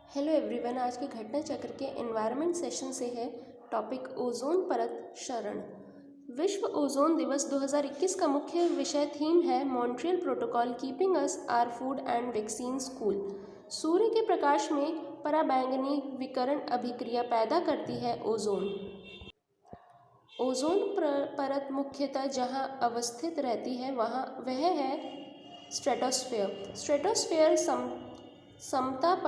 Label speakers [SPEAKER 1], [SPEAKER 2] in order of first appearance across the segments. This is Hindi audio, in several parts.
[SPEAKER 1] Hello everyone. आज के घटना चक्र के एनवायरनमेंट सेशन से है टॉपिक ओजोन परत क्षरण। विश्व ओजोन दिवस 2021 का मुख्य विषय थीम है Montreal Protocol keeping us our food and vaccines cool. सूर्य के प्रकाश में पराबैंगनी विकिरण अभिक्रिया पैदा करती है ओजोन। ओजोन परत मुख्यतः जहां अवस्थित रहती है वह है स्ट्रेटोस्फेयर। स्ट्रेटोस्फेयर समताप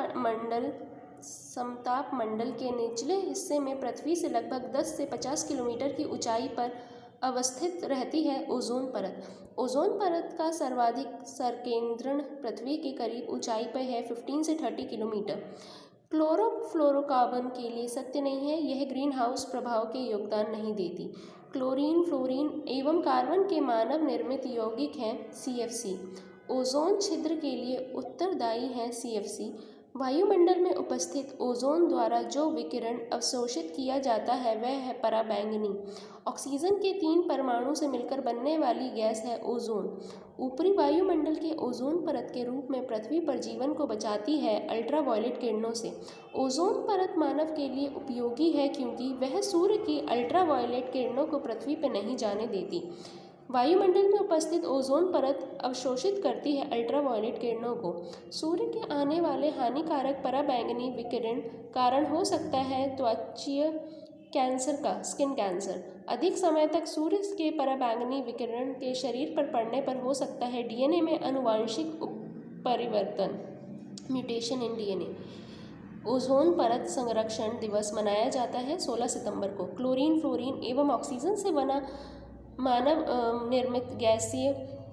[SPEAKER 1] मंडल के निचले हिस्से में पृथ्वी से लगभग 10 से 50 किलोमीटर की ऊंचाई पर अवस्थित रहती है ओजोन परत। ओजोन परत का सर्वाधिक सरकेंद्रण पृथ्वी के करीब ऊंचाई पर है 15 से 30 किलोमीटर। क्लोरोफ्लोरोकार्बन के लिए सत्य नहीं है, यह ग्रीन हाउस प्रभाव के योगदान नहीं देती। क्लोरीन, फ्लोरीन एवं कार्बन के मानव निर्मित यौगिक हैं CFC। ओजोन छिद्र के लिए उत्तरदायी है CFC। वायुमंडल में उपस्थित ओजोन द्वारा जो विकिरण अवशोषित किया जाता है वह है पराबैंगनी। ऑक्सीजन के 3 परमाणु से मिलकर बनने वाली गैस है ओजोन। ऊपरी वायुमंडल के ओजोन परत के रूप में पृथ्वी पर जीवन को बचाती है अल्ट्रावायलेट किरणों से। ओजोन परत मानव के लिए उपयोगी है क्योंकि वह सूर्य की अल्ट्रावायलेट किरणों को पृथ्वी पर नहीं जाने देती। वायुमंडल में उपस्थित ओजोन परत अवशोषित करती है अल्ट्रावायलेट किरणों को। सूर्य के आने वाले हानिकारक पराबैंगनी विकिरण कारण हो सकता है त्वचीय कैंसर का स्किन कैंसर। अधिक समय तक सूर्य के पराबैंगनी विकिरण के शरीर पर पड़ने पर हो सकता है DNA में आनुवांशिक परिवर्तन म्यूटेशन इन DNA। ओजोन परत संरक्षण दिवस मनाया जाता है 16 सितंबर को। क्लोरीन, फ्लोरीन एवं ऑक्सीजन से बना मानव निर्मित गैसीय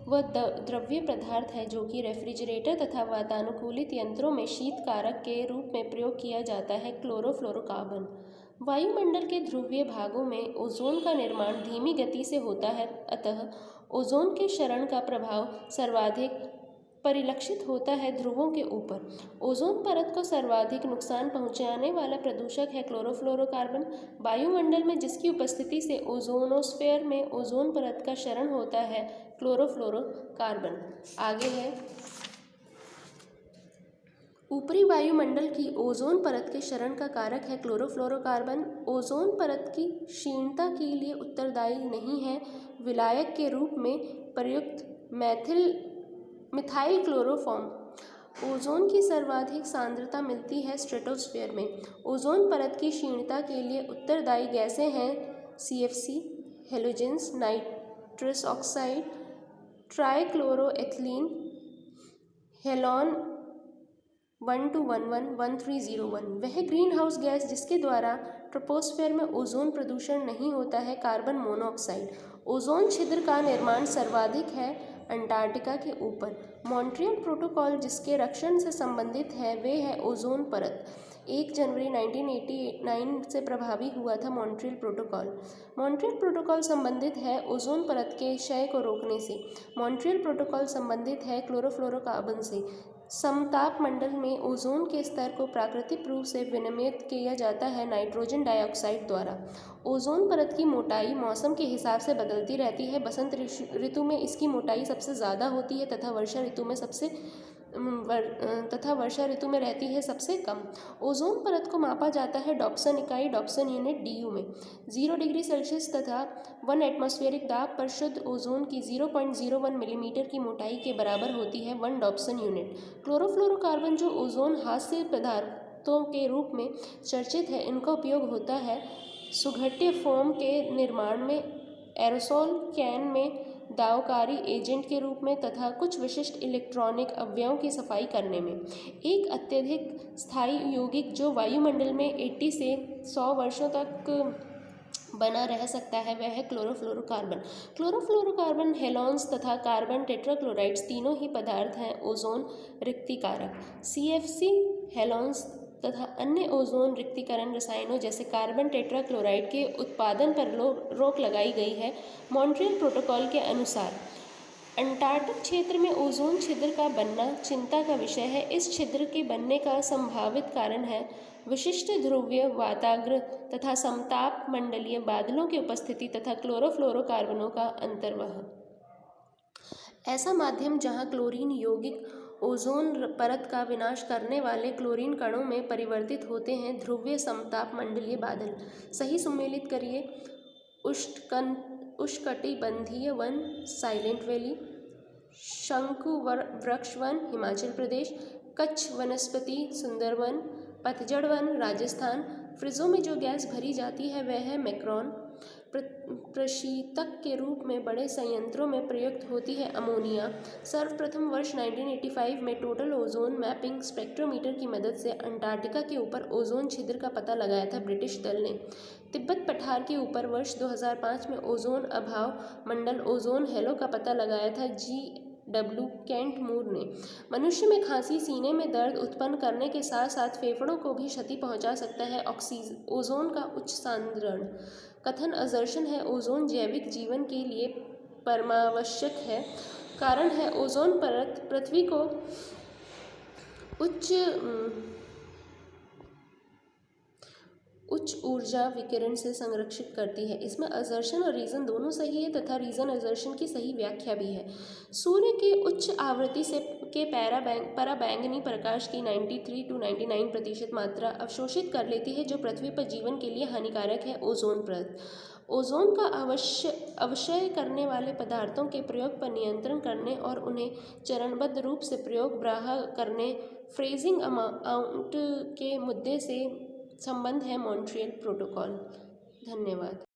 [SPEAKER 1] व द्रव्य पदार्थ है जो कि रेफ्रिजरेटर तथा वातानुकूलित यंत्रों में शीत कारक के रूप में प्रयोग किया जाता है। क्लोरोफ्लोरोकार्बन। वायुमंडल के ध्रुवीय भागों में ओजोन का निर्माण धीमी गति से होता है, अतः ओजोन के क्षरण का प्रभाव सर्वाधिक परिलक्षित होता है ध्रुवों के ऊपर। ओजोन परत को सर्वाधिक नुकसान पहुंचाने वाला प्रदूषक है क्लोरोफ्लोरोकार्बन। वायुमंडल में जिसकी उपस्थिति से ओजोनोस्फेयर में ओजोन परत का क्षरण होता है क्लोरोफ्लोरोकार्बन। आगे है ऊपरी वायुमंडल की ओजोन परत के क्षरण का कारक है क्लोरोफ्लोरोकार्बन। ओजोन परत की क्षीणता के लिए उत्तरदायी नहीं है। विलायक के रूप में प्रयुक्त मिथाइल क्लोरोफॉर्म। ओजोन की सर्वाधिक सांद्रता मिलती है स्ट्रेटोस्फेयर में। ओजोन परत की क्षीणता के लिए उत्तरदायी गैसें हैं CFC, halogens, nitrous oxide, trichloroethylene, halon 12111301। वह ग्रीन हाउस गैस जिसके द्वारा ट्रोपोस्फेयर में ओजोन प्रदूषण नहीं होता है कार्बन मोनोऑक्साइड। ओजोन छिद्र का निर्माण सर्वाधिक है अंटार्कटिका के ऊपर। मॉन्ट्रियल प्रोटोकॉल जिसके रक्षण से संबंधित है वे है ओजोन परत। 1 जनवरी 1989 से प्रभावी हुआ था मॉन्ट्रियल प्रोटोकॉल। मॉन्ट्रियल प्रोटोकॉल संबंधित है ओजोन परत के क्षय को रोकने से। मॉन्ट्रियल प्रोटोकॉल संबंधित है क्लोरोफ्लोरोकार्बन से। समताप मंडल में ओजोन के स्तर को प्राकृतिक रूप से विनियमित किया जाता है नाइट्रोजन डाइऑक्साइड द्वारा। ओजोन परत की मोटाई मौसम के हिसाब से बदलती रहती है। बसंत ऋतु में इसकी मोटाई सबसे ज़्यादा होती है तथा वर्षा ऋतु में रहती है सबसे कम। ओजोन परत को मापा जाता है डॉप्सन इकाई डॉप्सन यूनिट DU में। 0 डिग्री सेल्सियस तथा 1 एटमॉस्फेरिक दाब पर शुद्ध ओजोन की 0.01 मिलीमीटर की मोटाई के बराबर होती है 1 डॉप्सन यूनिट। क्लोरोफ्लोरोकार्बन जो ओजोन हास्य पदार्थों के रूप में चर्चित है, इनका उपयोग होता है सुघट्य फोम के निर्माण में, एरोसोल कैन में, दावकारी एजेंट के रूप में तथा कुछ विशिष्ट इलेक्ट्रॉनिक अवयवों की सफाई करने में। एक अत्यधिक स्थायी यौगिक जो वायुमंडल में 80 से 100 वर्षों तक बना रह सकता है वह है क्लोरोफ्लोरोकार्बन। क्लोरोफ्लोरोकार्बन, हेलोन्स तथा कार्बन टेट्राक्लोराइड्स तीनों ही पदार्थ हैं ओजोन रिक्तिकारक। CFC, हेलोन्स तथा अन्य ओजोन रिक्तीकरण रसायनों जैसे कार्बन टेट्राक्लोराइड के उत्पादन पर रोक लगाई गई है मॉन्ट्रियल प्रोटोकॉल के अनुसार। अंटार्कटिक क्षेत्र में ओजोन छिद्र का बनना चिंता का विषय है। इस छिद्र के बनने का संभावित कारण है विशिष्ट ध्रुवीय वाताग्र तथा समताप मंडलीय बादलों की उपस्थिति तथा क्लोरोफ्लोरोकार्बनों का अंतर्वह। ऐसा माध्यम जहां क्लोरीन यौगिक ओजोन परत का विनाश करने वाले क्लोरीन कणों में परिवर्तित होते हैं ध्रुवीय समतापमंडलीय बादल। सही सुमेलित करिए। उष्णकटिबंधीय वन साइलेंट वैली, शंकु वृक्ष वन हिमाचल प्रदेश, कच्छ वनस्पति सुंदरवन, पतझड़ वन राजस्थान। फ्रिजों में जो गैस भरी जाती है वह है मैक्रोन। प्रशीतक के रूप में बड़े संयंत्रों में प्रयुक्त होती है अमोनिया। सर्वप्रथम वर्ष 1985 में टोटल ओजोन मैपिंग स्पेक्ट्रोमीटर की मदद से अंटार्कटिका के ऊपर ओजोन छिद्र का पता लगाया था ब्रिटिश दल ने। तिब्बत पठार के ऊपर वर्ष 2005 में ओजोन अभाव मंडल ओजोन हेलो का पता लगाया था GW केंट मूर ने। मनुष्य में खांसी सीने में दर्द उत्पन्न करने के साथ साथ फेफड़ों को भी क्षति पहुंचा सकता है। ओजोन का उच्च सांद्रण कथन असर्शन है ओजोन जैविक जीवन के लिए परमावश्यक है। कारण है ओजोन परत पृथ्वी को उच्च ऊर्जा विकिरण से संरक्षित करती है। इसमें असर्शन और रीजन दोनों सही है तथा रीजन असर्शन की सही व्याख्या भी है। सूर्य के उच्च आवृत्ति से के पराबैंगनी प्रकाश की 93 to 99% मात्रा अवशोषित कर लेती है जो पृथ्वी पर जीवन के लिए हानिकारक है। ओजोन परत ओजोन का अवक्षय करने वाले पदार्थों के प्रयोग पर नियंत्रण करने और उन्हें चरणबद्ध रूप से प्रयोग बारहा करने फ्रेजिंग अमाउंट के मुद्दे से संबंध है मॉन्ट्रियल प्रोटोकॉल। धन्यवाद।